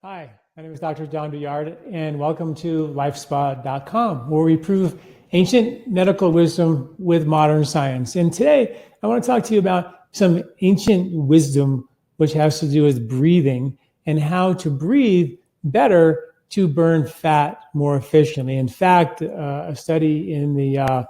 Hi, my name is Dr. John Douillard, and welcome to LifeSpa.com, where we prove ancient medical wisdom with modern science. And today, I want to talk to you about some ancient wisdom which has to do with breathing and how to breathe better to burn fat more efficiently. In fact, a study in the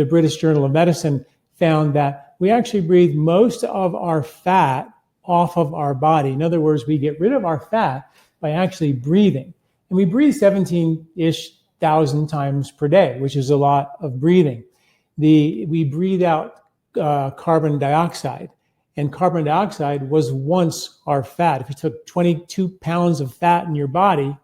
British Journal of Medicine found that we actually breathe most of our fat off of our body. In other words, we get rid of our fat by actually breathing. And we breathe 17-ish thousand times per day, which is a lot of breathing. We breathe out carbon dioxide, and carbon dioxide was once our fat. If you took 22 pounds of fat in your body,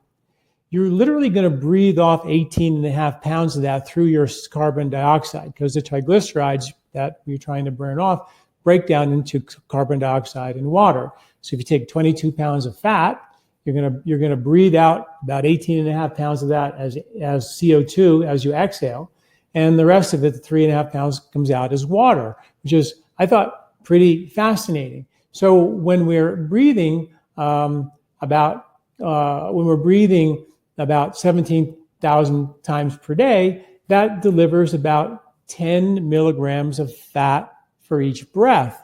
you're literally going to breathe off 18 and a half pounds of that through your carbon dioxide, because the triglycerides that you're trying to burn off break down into carbon dioxide and water. So if you take 22 pounds of fat, you're gonna breathe out about 18 and a half pounds of that as CO2 as you exhale, and the rest of it, the 3.5 pounds, comes out as water, which is, I thought, pretty fascinating. So when we're breathing about 17,000 times per day, that delivers about 10 milligrams of fat for each breath.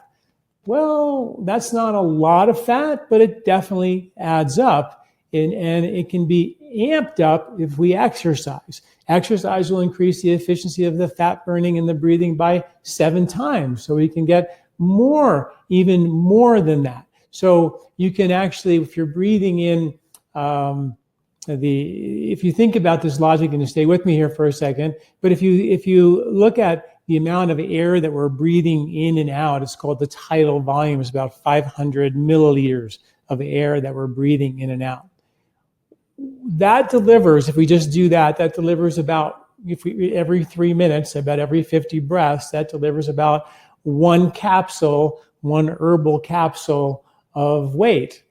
Well, that's not a lot of fat, but it definitely adds up, and it can be amped up if we exercise. Exercise will increase the efficiency of the fat burning and the breathing by 7 times, so we can get more, even more than that. So you can actually, if you're breathing in, if you think about this logic, and you stay with me here for a second, but if you look at the amount of air that we're breathing in and out, it's called the tidal volume. It's about 500 milliliters of air that we're breathing in and out. That delivers, if we just do that, that delivers about, every 3 minutes, about every 50 breaths, that delivers about one herbal capsule of weight,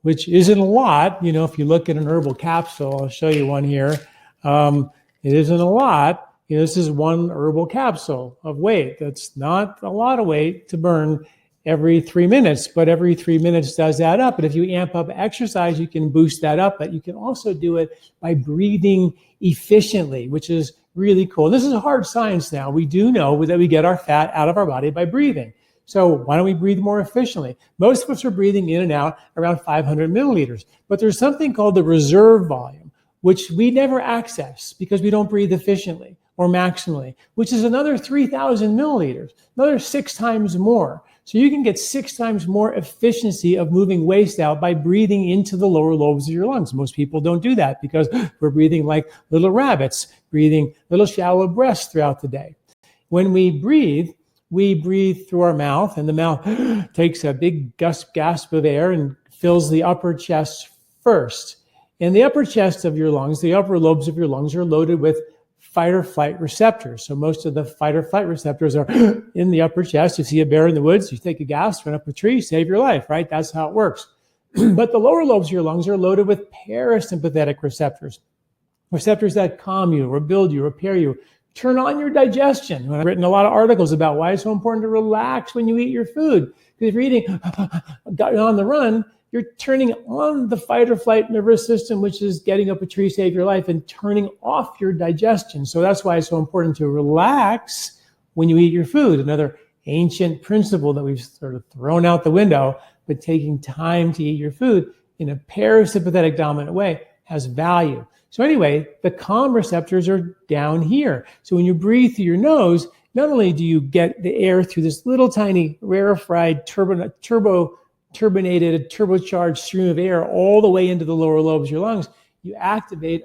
which isn't a lot. You know, if you look at an herbal capsule, I'll show you one here. It isn't a lot. You know, this is one herbal capsule of weight. That's not a lot of weight to burn every 3 minutes, but every 3 minutes does add up. But if you amp up exercise, you can boost that up. But you can also do it by breathing efficiently, which is really cool. This is hard science now. We do know that we get our fat out of our body by breathing. So why don't we breathe more efficiently? Most of us are breathing in and out around 500 milliliters. But there's something called the reserve volume, which we never access because we don't breathe efficiently or maximally, which is another 3,000 milliliters, another 6 times more. So you can get 6 times more efficiency of moving waste out by breathing into the lower lobes of your lungs. Most people don't do that because we're breathing like little rabbits, breathing little shallow breaths throughout the day. When we breathe through our mouth, and the mouth takes a big gasp of air and fills the upper chest first. And the upper chest of your lungs, the upper lobes of your lungs, are loaded with fight or flight receptors. So most of the fight or flight receptors are in the upper chest. You see a bear in the woods, you take a gas, run up a tree, save your life, right? That's how it works. But the lower lobes of your lungs are loaded with parasympathetic receptors, receptors that calm you, rebuild you, repair you, turn on your digestion. I've written a lot of articles about why it's so important to relax when you eat your food. Because if you're eating on the run, you're turning on the fight or flight nervous system, which is getting up a tree, save your life, and turning off your digestion. So that's why it's so important to relax when you eat your food. Another ancient principle that we've sort of thrown out the window, but taking time to eat your food in a parasympathetic dominant way has value. So anyway, the calm receptors are down here. So when you breathe through your nose, not only do you get the air through this little tiny rarefied turbocharged stream of air all the way into the lower lobes of your lungs, you activate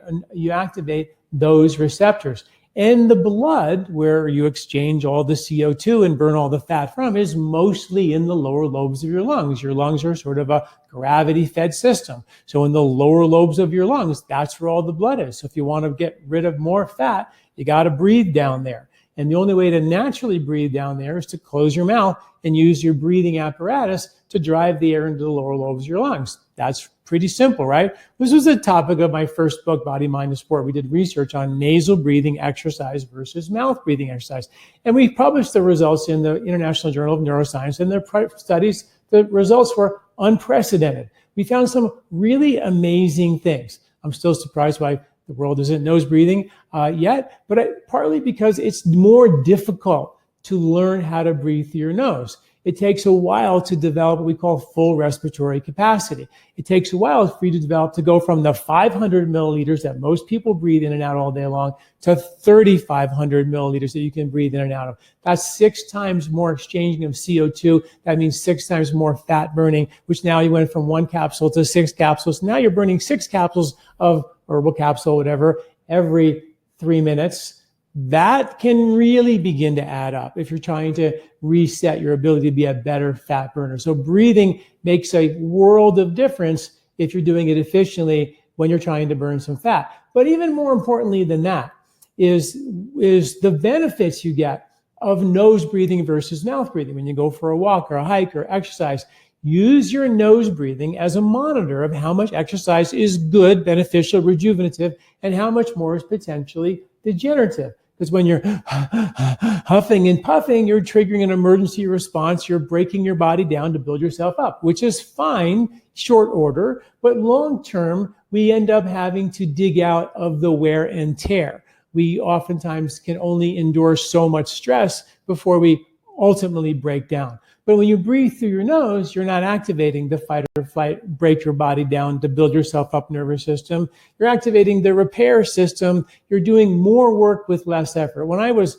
those receptors. And the blood, where you exchange all the CO2 and burn all the fat from, is mostly in the lower lobes of your lungs. Your lungs are sort of a gravity-fed system. So in the lower lobes of your lungs, that's where all the blood is. So if you want to get rid of more fat, you got to breathe down there. And the only way to naturally breathe down there is to close your mouth and use your breathing apparatus to drive the air into the lower lobes of your lungs. That's pretty simple, right? This was the topic of my first book, Body, Mind, and Sport. We did research on nasal breathing exercise versus mouth breathing exercise. And we published the results in the International Journal of Neuroscience. And their studies, the results were unprecedented. We found some really amazing things. I'm still surprised why the world isn't nose breathing yet, but partly because it's more difficult to learn how to breathe through your nose. It takes a while to develop what we call full respiratory capacity. It takes a while for you to develop to go from the 500 milliliters that most people breathe in and out all day long to 3,500 milliliters that you can breathe in and out of. That's 6 times more exchanging of CO2. That means 6 times more fat burning, which now you went from 1 capsule to 6 capsules. Now you're burning 6 capsules of herbal capsule, whatever, every 3 minutes. That can really begin to add up if you're trying to reset your ability to be a better fat burner. So breathing makes a world of difference if you're doing it efficiently when you're trying to burn some fat. But even more importantly than that is the benefits you get of nose breathing versus mouth breathing. When you go for a walk or a hike or exercise, use your nose breathing as a monitor of how much exercise is good, beneficial, rejuvenative, and how much more is potentially degenerative. Because when you're huffing and puffing, you're triggering an emergency response. You're breaking your body down to build yourself up, which is fine, short order. But long term, we end up having to dig out of the wear and tear. We oftentimes can only endure so much stress before we ultimately break down. But when you breathe through your nose, you're not activating the fight or flight, break your body down to build yourself up nervous system. You're activating the repair system. You're doing more work with less effort. When I was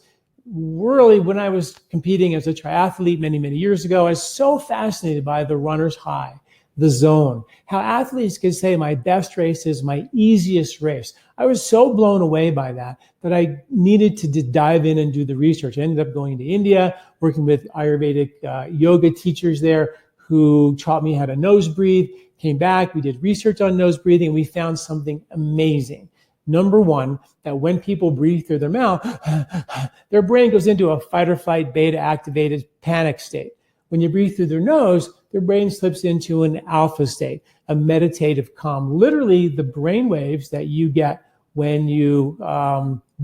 competing as a triathlete many, many years ago, I was so fascinated by the runner's high, the zone, how athletes could say my best race is my easiest race. I was so blown away by that I needed to dive in and do the research. I ended up going to India, working with Ayurvedic yoga teachers there who taught me how to nose breathe. Came back, we did research on nose breathing, and we found something amazing. Number one, that when people breathe through their mouth, their brain goes into a fight or flight beta activated panic state. When you breathe through their nose, their brain slips into an alpha state, a meditative calm. Literally, the brain waves that you get when you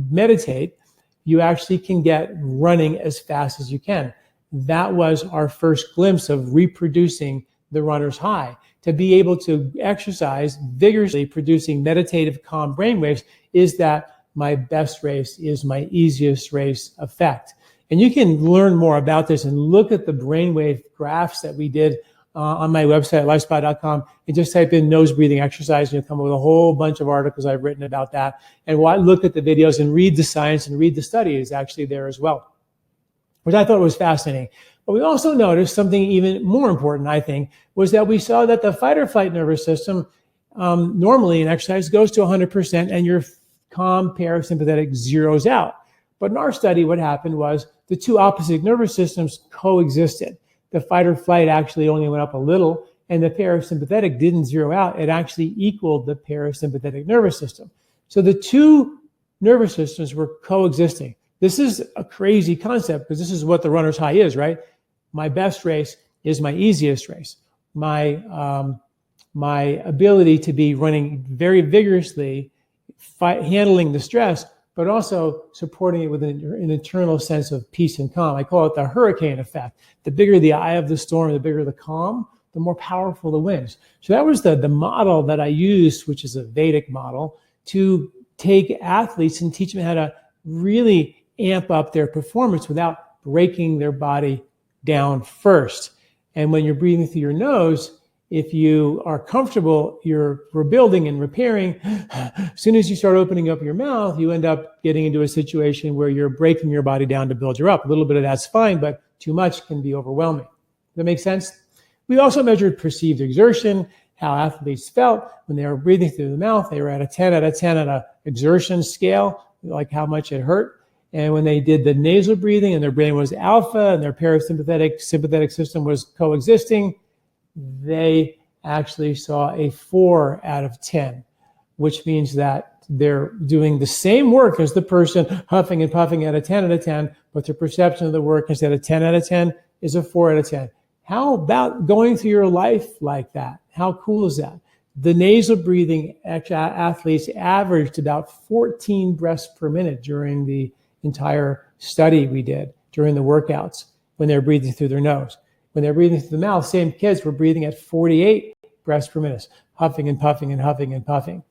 meditate, you actually can get running as fast as you can. That was our first glimpse of reproducing the runner's high. To be able to exercise vigorously, producing meditative calm brainwaves, is that my best race is my easiest race effect. And you can learn more about this and look at the brainwave graphs that we did on my website, LifeSpa.com, and just type in nose breathing exercise, and you'll come up with a whole bunch of articles I've written about that. And look at the videos and read the science and read the study is actually there as well, which I thought was fascinating. But we also noticed something even more important, I think, was that we saw that the fight or flight nervous system normally in exercise goes to 100% and your calm parasympathetic zeroes out. But in our study, what happened was the two opposite nervous systems coexisted. The fight or flight actually only went up a little, and the parasympathetic didn't zero out. It actually equaled the parasympathetic nervous system. So the two nervous systems were coexisting. This is a crazy concept because this is what the runner's high is, right? My best race is my easiest race. My ability to be running very vigorously, handling the stress, but also supporting it with an internal sense of peace and calm. I call it the hurricane effect. The bigger the eye of the storm, the bigger the calm, the more powerful the winds. So that was the model that I used, which is a Vedic model, to take athletes and teach them how to really amp up their performance without breaking their body down first. And when you're breathing through your nose, if you are comfortable, you're rebuilding and repairing. As soon as you start opening up your mouth, you end up getting into a situation where you're breaking your body down to build you up. A little bit of that's fine, but too much can be overwhelming. Does that make sense? We also measured perceived exertion, how athletes felt when they were breathing through the mouth. They were at a 10 out of 10 on an exertion scale, like how much it hurt. And when they did the nasal breathing and their brain was alpha and their sympathetic system was coexisting, they actually saw a 4 out of 10, which means that they're doing the same work as the person huffing and puffing at a 10 out of 10, but their perception of the work instead of 10 out of 10 is a 4 out of 10. How about going through your life like that? How cool is that? The nasal breathing athletes averaged about 14 breaths per minute during the entire study we did, during the workouts, when they're breathing through their nose. when they're breathing through the mouth, same kids were breathing at 48 breaths per minute, huffing and puffing and huffing and puffing.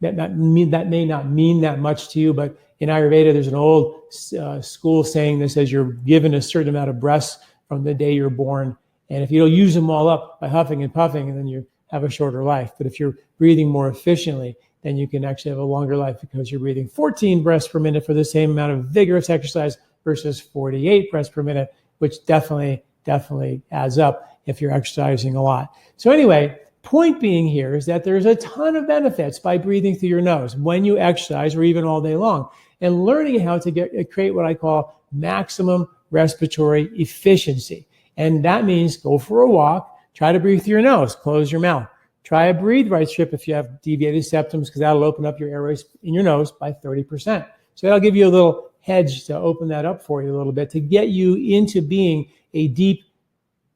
That may not mean that much to you, but in Ayurveda, there's an old school saying that says you're given a certain amount of breaths from the day you're born. And if you don't use them all up by huffing and puffing, then you have a shorter life. But if you're breathing more efficiently, then you can actually have a longer life because you're breathing 14 breaths per minute for the same amount of vigorous exercise versus 48 breaths per minute, which definitely adds up if you're exercising a lot. So anyway, point being here is that there's a ton of benefits by breathing through your nose when you exercise or even all day long, and learning how to create what I call maximum respiratory efficiency. And that means go for a walk, try to breathe through your nose, close your mouth. Try a breathe right strip if you have deviated septums, because that'll open up your airways in your nose by 30%. So that'll give you a little hedge to open that up for you a little bit to get you into being a deep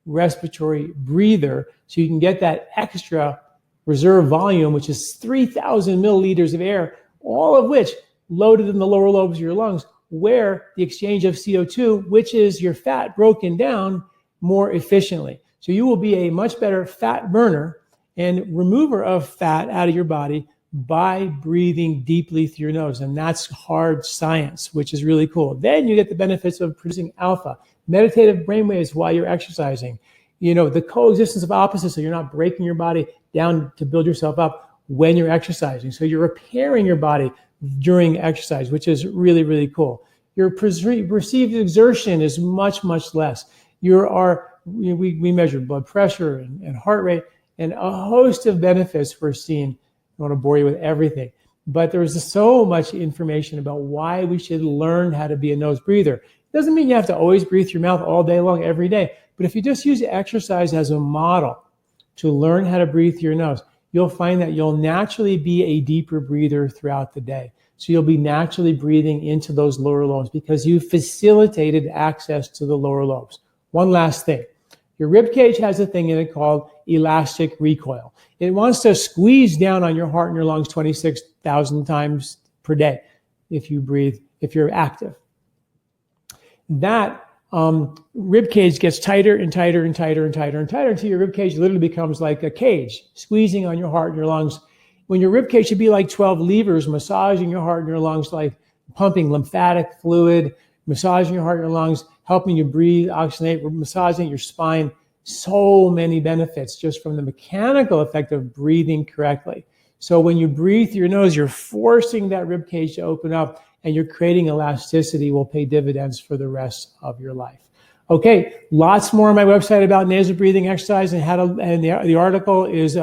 respiratory breather, so you can get that extra reserve volume, which is 3,000 milliliters of air, all of which loaded in the lower lobes of your lungs, where the exchange of CO2, which is your fat broken down more efficiently. So you will be a much better fat burner and remover of fat out of your body by breathing deeply through your nose. And that's hard science, which is really cool. Then you get the benefits of producing alpha, meditative brainwaves while you're exercising. You know, the coexistence of opposites, so you're not breaking your body down to build yourself up when you're exercising. So you're repairing your body during exercise, which is really, really cool. Your perceived exertion is much, much less. We measure blood pressure and heart rate and a host of benefits we're seeing. I don't want to bore you with everything, but there's so much information about why we should learn how to be a nose breather. It doesn't mean you have to always breathe through your mouth all day long, every day. But if you just use exercise as a model to learn how to breathe through your nose, you'll find that you'll naturally be a deeper breather throughout the day. So you'll be naturally breathing into those lower lobes because you facilitated access to the lower lobes. One last thing. Your rib cage has a thing in it called elastic recoil. It wants to squeeze down on your heart and your lungs 26,000 times per day if you're active. That rib cage gets tighter and tighter and tighter and tighter and tighter until your rib cage literally becomes like a cage, squeezing on your heart and your lungs. When your rib cage should be like 12 levers massaging your heart and your lungs, like pumping lymphatic fluid, massaging your heart and your lungs, helping you breathe, oxygenate, massaging your spine. So many benefits just from the mechanical effect of breathing correctly. So when you breathe through your nose, you're forcing that rib cage to open up, and you're creating elasticity will pay dividends for the rest of your life. Okay, lots more on my website about nasal breathing exercise and the article is,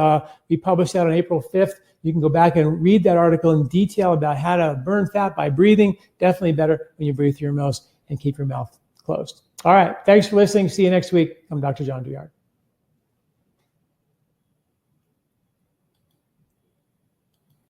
we published that on April 5th. You can go back and read that article in detail about how to burn fat by breathing. Definitely better when you breathe through your nose and keep your mouth closed. All right, thanks for listening. See you next week. I'm Dr. John Douillard.